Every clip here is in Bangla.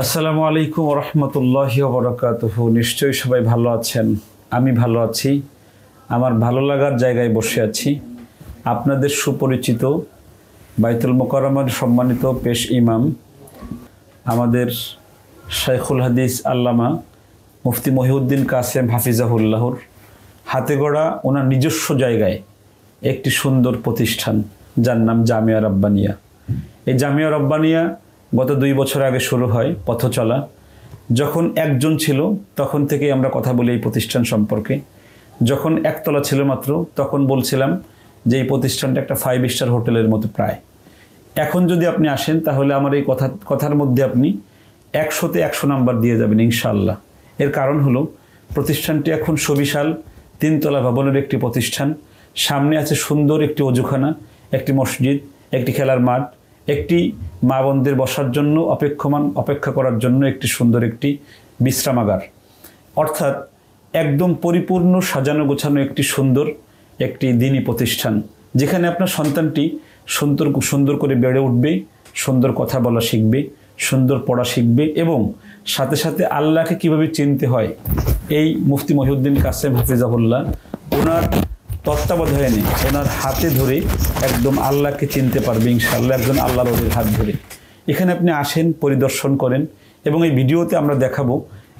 আসসালামু আলাইকুম ওয়া রাহমাতুল্লাহি ওয়া বারাকাতুহু। নিশ্চয়ই সবাই ভালো আছেন, আমি ভালো আছি। আমার ভালো লাগার জায়গায় বসে আছি। আপনাদের সুপরিচিত বাইতুল মুকাররমার সম্মানিত পেশ ইমাম আমাদের শাইখুল হাদিস আল্লামা মুফতি মহিউদ্দিন কাসেম হাফিজাহুল্লাহর হাতে গড়া ওনার নিজস্ব জায়গায় একটি সুন্দর প্রতিষ্ঠান, যার নাম জামিয়া রাব্বানিয়া। এই জামিয়া রাব্বানিয়া গত 2 বছর আগে শুরু হয় পথ চলা। যখন একজন ছিল তখন থেকেই আমরা কথা বলি এই প্রতিষ্ঠান সম্পর্কে। যখন একতলা ছিল মাত্র, তখন বলছিলাম যে এই প্রতিষ্ঠানটা একটা 5 স্টার হোটেলের মতো প্রায়। এখন যদি আপনি আসেন তাহলে আমার এই কথার মধ্যে আপনি 100-তে 100 নাম্বার দিয়ে যাবেন ইনশাআল্লাহ। এর কারণ হলো প্রতিষ্ঠানটি এখন সুবিশাল 3 তলা ভবনের একটি প্রতিষ্ঠান। সামনে আছে সুন্দর একটি অজুখানা, একটি মসজিদ, একটি খেলার মাঠ, একটি মা বোনদের বসার জন্য অপেক্ষা করার জন্য একটি সুন্দর একটি বিশ্রামাগার। অর্থাৎ একদম পরিপূর্ণ সাজানো গোছানো একটি একটি দ্বীনি প্রতিষ্ঠান, যেখানে আপনার সন্তানটি সুন্দর করে বেড়ে উঠবে, সুন্দর কথা বলা শিখবে, সুন্দর পড়া শিখবে এবং সাথে সাথে আল্লাহকে কিভাবে চিনতে হয় এই মুফতি মহিউদ্দিন কাসেম হাফিজাহুল্লাহ ওনার তত্ত্বাবধানে, ওনার হাতে ধরে একদম আল্লাহকে চিনতে পারবে ইনশাআল্লাহ, একজন আল্লাহর ওলির হাত ধরে। এখানে আপনি আসেন, পরিদর্শন করেন এবং এই ভিডিওতে আমরা দেখাবো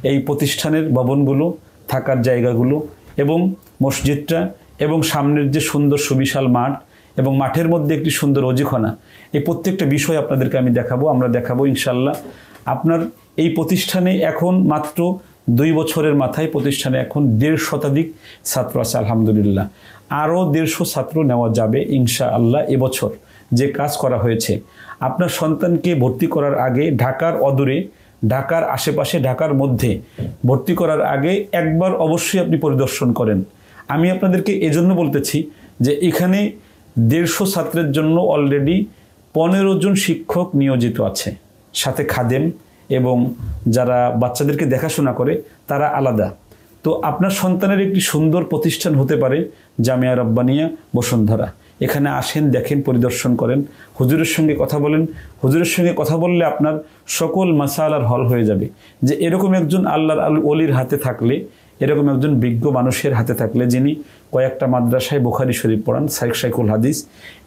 এই প্রতিষ্ঠানের ভবনগুলো, থাকার জায়গাগুলো এবং মসজিদটা এবং সামনের যে সুন্দর সুবিশাল মাঠ এবং মাঠের মধ্যে একটি সুন্দর অজুখানা, এই প্রত্যেকটা বিষয় আপনাদেরকে আমি আমরা দেখাবো ইনশাআল্লাহ। আপনার এই প্রতিষ্ঠানে এখন মাত্র 2 বছরের মাথায় প্রতিষ্ঠানে এখন 150 শতাধিক ছাত্র আছে আলহামদুলিল্লাহ। আরও 150 ছাত্র নেওয়া যাবে ইনশাআল্লাহ এবছর। যে কাজ করা হয়েছে, আপনার সন্তানকে ভর্তি করার আগে ঢাকার অদূরে, ঢাকার আশেপাশে, ঢাকার মধ্যে ভর্তি করার আগে একবার অবশ্যই আপনি পরিদর্শন করেন। আমি আপনাদেরকে এজন্য বলতেছি যে এখানে 150 ছাত্রের জন্য অলরেডি 15 জন শিক্ষক নিয়োজিত আছে, সাথে খাদেম এবং যারা বাচ্চাদেরকে দেখাশোনা করে তারা আলাদা। তো আপনার সন্তানের একটি সুন্দর প্রতিষ্ঠান হতে পারে জামিয়া রাব্বানিয়া বসুন্ধরা। এখানে আসেন, দেখেন, পরিদর্শন করেন, হুজুরের সঙ্গে কথা বলেন। হুজুরের সঙ্গে কথা বললে আপনার সকল মাসালার হল হয়ে যাবে। যে এরকম একজন আল্লাহর ওলির হাতে থাকলে, এরকম একজন বিজ্ঞ মানুষের হাতে থাকলে, যিনি কয়েকটা মাদ্রাসায় বুখারী শরীফ পড়ান, শাইখুল হাদিস,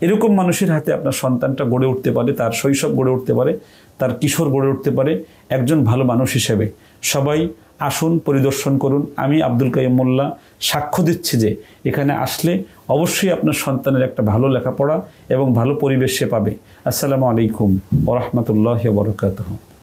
এরকম মানুষের হাতে আপনার সন্তানটা গড়ে উঠতে পারে, তার শৈশব গড়ে উঠতে পারে, তার কিশোর গড়ে উঠতে পারে একজন ভালো মানুষ হিসেবে। সবাই আসুন, পরিদর্শন করুন। আমি আব্দুল কাইয়ুম মোল্লা সাক্ষ্য দিচ্ছি যে এখানে আসলে অবশ্যই আপনার সন্তানের একটা ভালো লেখাপড়া এবং ভালো পরিবেশ সে পাবে। আসসালামু আলাইকুম ওয়া রাহমাতুল্লাহি ওয়া বারাকাতুহু।